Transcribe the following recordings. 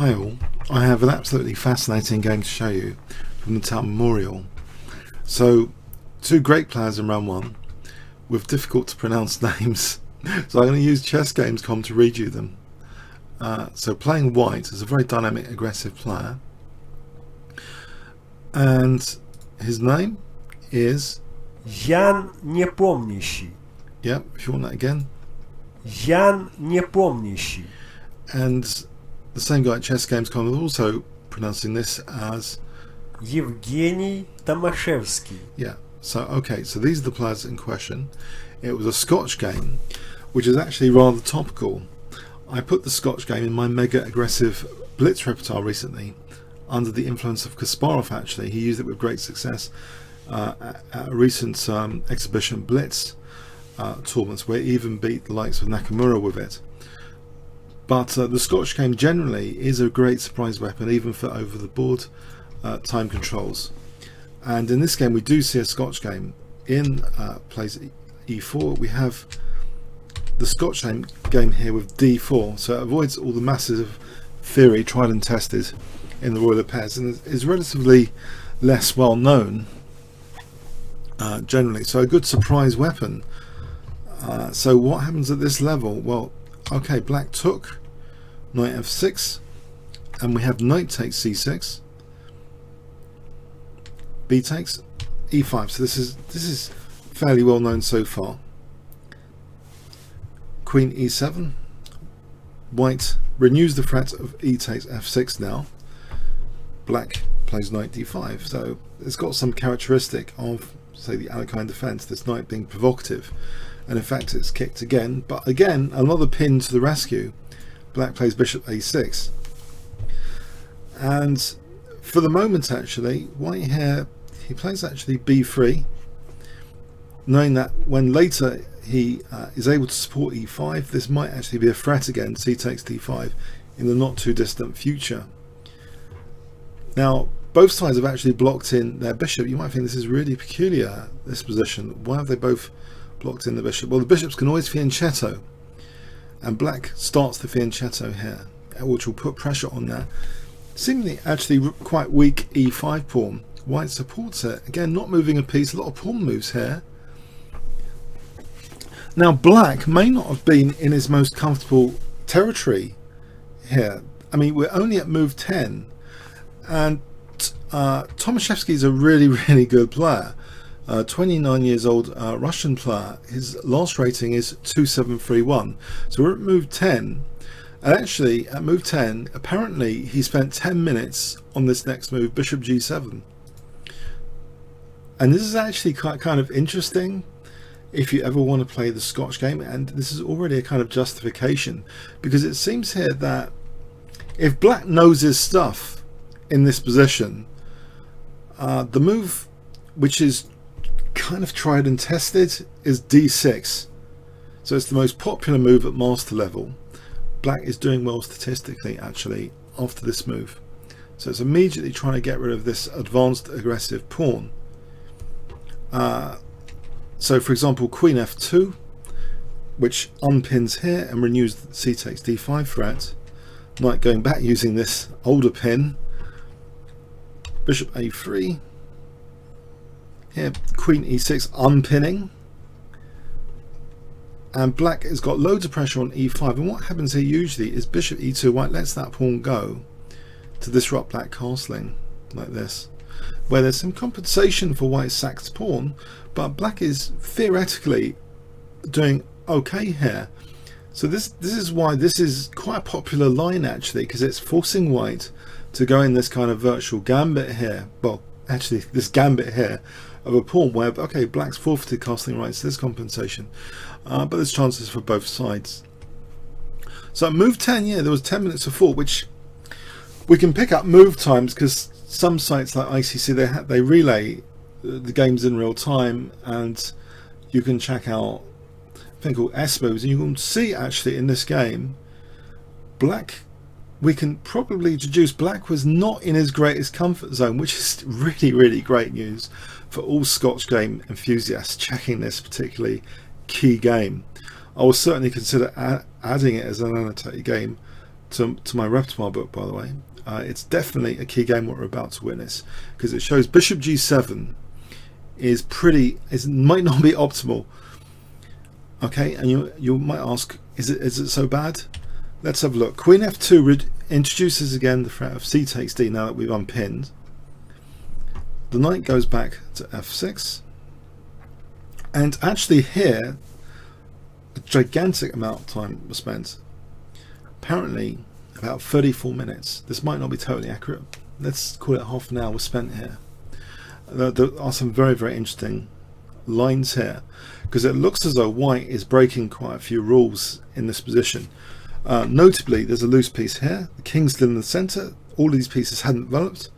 Hi all, I have an absolutely fascinating game to show you from the Tal Memorial. So, two great players in round one with difficult to pronounce names, so I'm going to use chessgames.com to read you them. So playing white is a very dynamic, aggressive player, and his name is Nepomniachtchi. Yep, if you want that again. Nepomniachtchi. And the same guy at chessgames.com is also pronouncing this as Evgeny Tomashevsky. Yeah, so okay, so these are the players in question. It was a Scotch game, which is actually rather topical. I put the Scotch game in my mega aggressive blitz repertoire recently, under the influence of Kasparov actually. He used it with great success at a recent exhibition blitz tournaments where he even beat the likes of Nakamura with it. But the Scotch game generally is a great surprise weapon, even for over the board time controls. And in this game we do see a Scotch game. In plays e4 we have the Scotch game here with d4, so it avoids all the massive theory tried and tested in the Royal of Pairs, and is relatively less well known generally, so a good surprise weapon. So what happens at this level? Well, okay, black took knight f6, and we have knight takes c6, b takes e5. So this is fairly well known so far. Queen e7. White renews the threat of e takes f6 now. Black plays knight d5. So it's got some characteristic of, say, the Alekhine defense, this knight being provocative. And in fact it's kicked again, but again another pin to the rescue. Black plays bishop a6, and for the moment actually white here, he plays actually b3, knowing that when later he is able to support e5, this might actually be a threat against c takes d5 in the not too distant future. Now both sides have actually blocked in their bishop. You might think this is really peculiar, this position. Why have they both blocked in the bishop? Well, the bishops can always fianchetto, and black starts the fianchetto here, which will put pressure on that seemingly actually quite weak e5 pawn. White supports it, again not moving a piece, a lot of pawn moves here. Now black may not have been in his most comfortable territory here. I mean, we're only at move 10, and Tomashevsky is a really good player. 29 years old Russian player. His last rating is 2731. So we're at move 10, and actually at move 10 apparently he spent 10 minutes on this next move, bishop g7. And this is actually kind of interesting if you ever want to play the Scotch game, and this is already a kind of justification, because it seems here that if black knows his stuff in this position, the move which is kind of tried and tested is d6. So it's the most popular move at master level. Black is doing well statistically actually after this move, so it's immediately trying to get rid of this advanced aggressive pawn. So for example, queen f2, which unpins here and renews the c takes d5 threat. Knight going back using this older pin. Bishop a3. Here, queen e6 unpinning, and black has got loads of pressure on e5, and what happens here usually is bishop e2, white lets that pawn go to disrupt black castling like this, where there's some compensation for white's sacked pawn, but black is theoretically doing okay here. So this is why this is quite a popular line actually, because it's forcing white to go in this kind of virtual gambit here. Well, actually this gambit here of a pawn where, okay, black's forfeited castling rights, there's compensation, but there's chances for both sides. So at move 10, yeah, there was 10 minutes of thought, which we can pick up move times because some sites like ICC, they relay the games in real time, and you can check out a thing called S moves, and you can see actually in this game black, we can probably deduce black was not in his greatest comfort zone, which is really great news for all Scotch game enthusiasts checking this particularly key game. I will certainly consider adding it as an annotated game to my repertoire book, by the way. It's definitely a key game what we're about to witness, because it shows bishop g7 might not be optimal. Okay, and you might ask, is it so bad? Let's have a look. Queen f2 introduces again the threat of c takes d now that we've unpinned. The knight goes back to f6, and actually here a gigantic amount of time was spent. Apparently about 34 minutes. This might not be totally accurate. Let's call it half an hour was spent here. There are some very, very interesting lines here, because it looks as though white is breaking quite a few rules in this position. Notably, there's a loose piece here. The king's still in the center. All these pieces hadn't developed.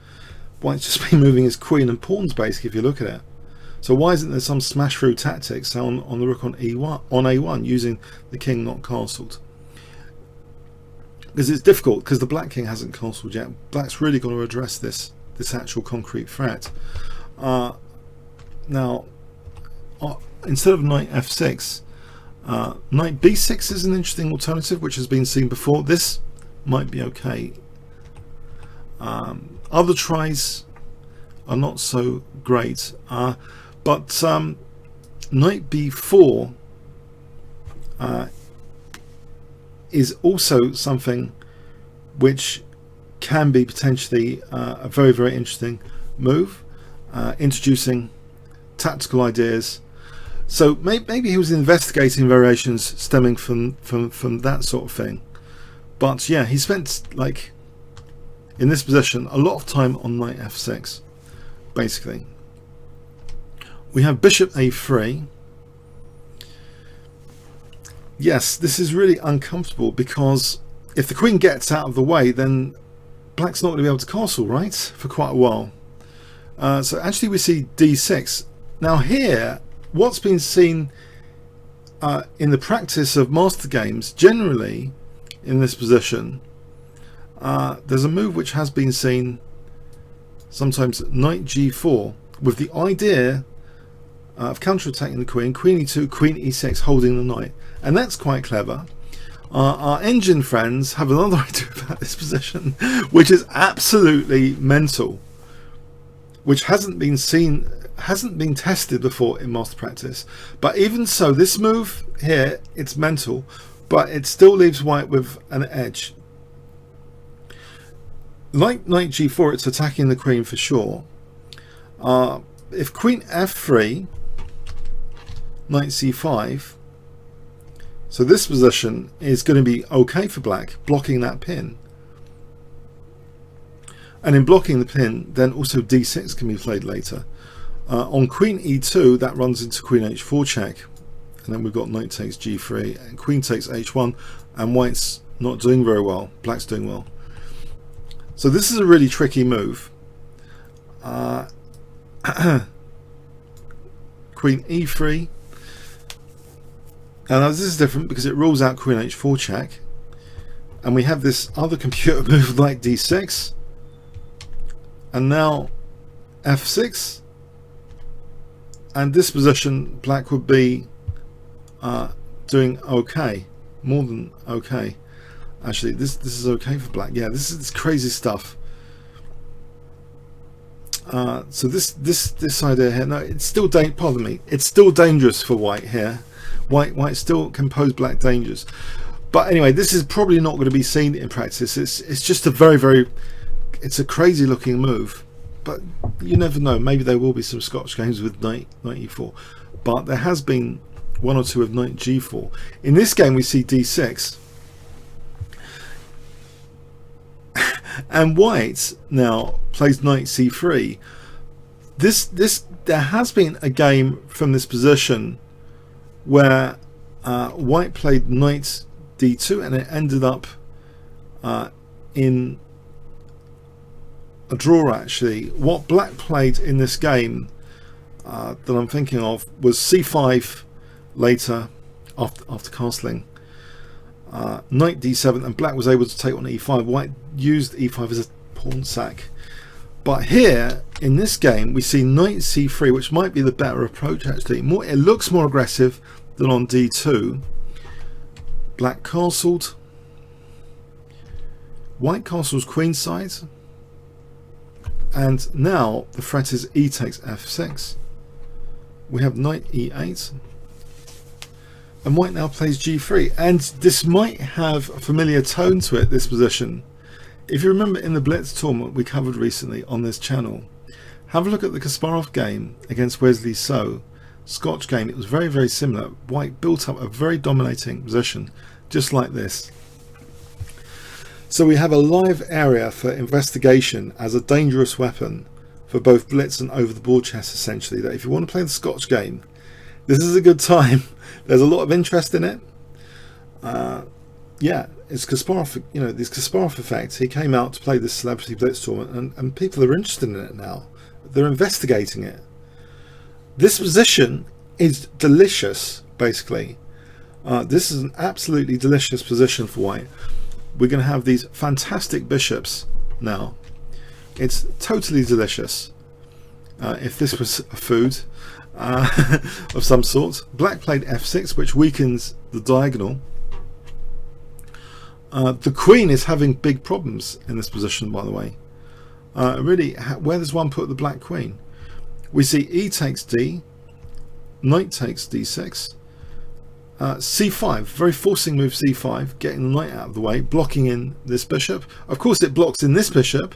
White's just been moving his queen and pawns, basically, if you look at it. So why isn't there some smash through tactics on the rook on e1 on a1 using the king not castled? Because it's difficult, because the black king hasn't castled yet. Black's really got to address this actual concrete threat. Now, instead of knight f6, knight b6 is an interesting alternative, which has been seen before. This might be okay. Other tries are not so great, but knight b4 is also something which can be potentially a very, very interesting move, introducing tactical ideas. So maybe he was investigating variations stemming from that sort of thing. But yeah, he spent, like, in this position a lot of time on knight f6, basically. We have bishop a3. Yes, this is really uncomfortable, because if the queen gets out of the way, then black's not going to be able to castle, right, for quite a while. So actually we see d6. Now here, what's been seen in the practice of master games, generally in this position, there's a move which has been seen sometimes, knight g4, with the idea of counterattacking the queen, queen e2, queen e6, holding the knight. And that's quite clever. Our engine friends have another idea about this position, which is absolutely mental, which hasn't been tested before in master practice. But even so, this move here, it's mental, but it still leaves white with an edge. Like knight g4, it's attacking the queen for sure. If queen f3, knight c5, so this position is going to be okay for black, blocking that pin. And in blocking the pin, then also d6 can be played later. On queen e2, that runs into queen h4 check, and then we've got knight takes g3 and queen takes h1, and white's not doing very well, black's doing well. So this is a really tricky move. Queen e3, and this is different because it rules out queen h4 check, and we have this other computer move like d6, and now f6, and this position black would be doing okay, more than okay. Actually, this is okay for black. Yeah, this is crazy stuff. So this idea here, no, it's still pardon me, it's still dangerous for white here. White still can pose black dangers. But anyway, this is probably not going to be seen in practice. It's just a very, it's a crazy looking move. But you never know. Maybe there will be some Scotch games with knight e4. But there has been one or two of knight g4. In this game, we see d6. And white now plays knight c3. There has been a game from this position where white played knight d2, and it ended up in a draw. Actually, what black played in this game that I'm thinking of was c5 later after castling, knight d7, and black was able to take on e5. White used e5 as a pawn sack. But here in this game we see knight c3, which might be the better approach actually. It looks more aggressive than on d2. Black castled, White castles queenside, and now the threat is e takes f6. We have knight e8, and white now plays g3, and this might have a familiar tone to it, this position. If you remember in the Blitz tournament we covered recently on this channel, have a look at the Kasparov game against Wesley So, Scotch game. It was very, very similar. White built up a very dominating position, just like this. So we have a live area for investigation as a dangerous weapon for both blitz and over the board chess, essentially, that if you want to play the Scotch game, this is a good time. There's a lot of interest in it. Yeah, it's Kasparov, you know, this Kasparov effect. He came out to play this Celebrity Blitz tournament, and people are interested in it now. They're investigating it. This position is delicious, basically. This is an absolutely delicious position for white. We're going to have these fantastic bishops now. It's totally delicious. If this was a food of some sort. Black played f6, which weakens the diagonal. The queen is having big problems in this position, by the way. Really, where does one put the black queen? We see e takes d, knight takes d6, c5, very forcing move c5, getting the knight out of the way, blocking in this bishop. Of course it blocks in this bishop.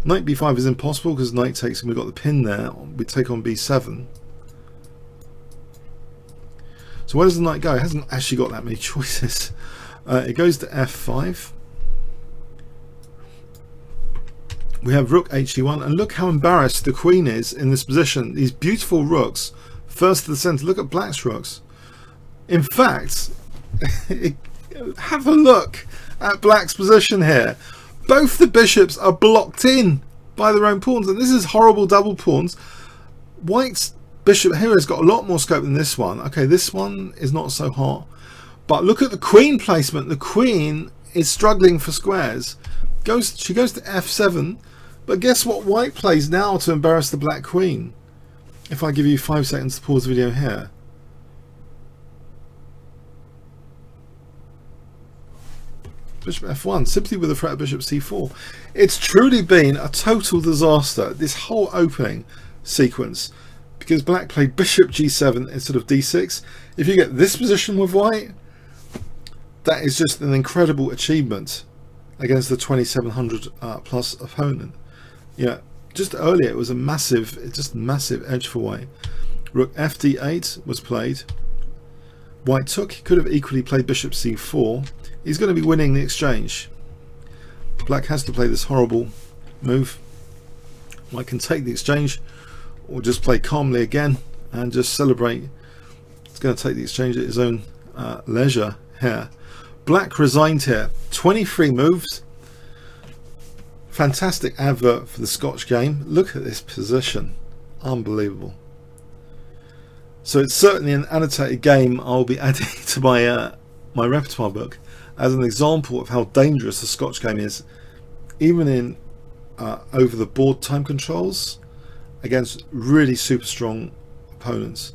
Knight b5 is impossible because knight takes, and we've got the pin there. We take on b7. So where does the knight go? It hasn't actually got that many choices. It goes to f5. We have rook he1, and look how embarrassed the queen is in this position. These beautiful rooks, first to the center. Look at black's rooks. In fact, have a look at black's position here. Both the bishops are blocked in by their own pawns, and this is horrible double pawns. White's bishop here has got a lot more scope than this one. Okay, this one is not so hot, but look at the queen placement. The queen is struggling for squares. She goes to f7, but guess what white plays now to embarrass the black queen? If I give you 5 seconds to pause the video here. Bishop f1, simply with the threat of bishop c4. It's truly been a total disaster, this whole opening sequence, because black played bishop g7 instead of d6. If you get this position with white, that is just an incredible achievement against the 2700 plus opponent. Yeah, just earlier it was a massive, just massive edge for white. Rook fd8 was played. White took. He could have equally played bishop c4. He's going to be winning the exchange. Black has to play this horrible move. White can take the exchange or just play calmly again and just celebrate. He's going to take the exchange at his own leisure here. Black resigned here. 23 moves. Fantastic advert for the Scotch game. Look at this position. Unbelievable. So it's certainly an annotated game I'll be adding to my my repertoire book as an example of how dangerous the Scotch game is, even in over the board time controls against really super strong opponents.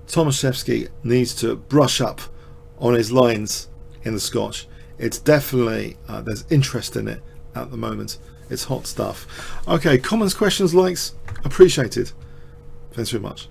Tomaszewski needs to brush up on his lines in the Scotch. It's definitely there's interest in it at the moment. It's hot stuff. Okay, comments, questions, likes appreciated. Thanks very much.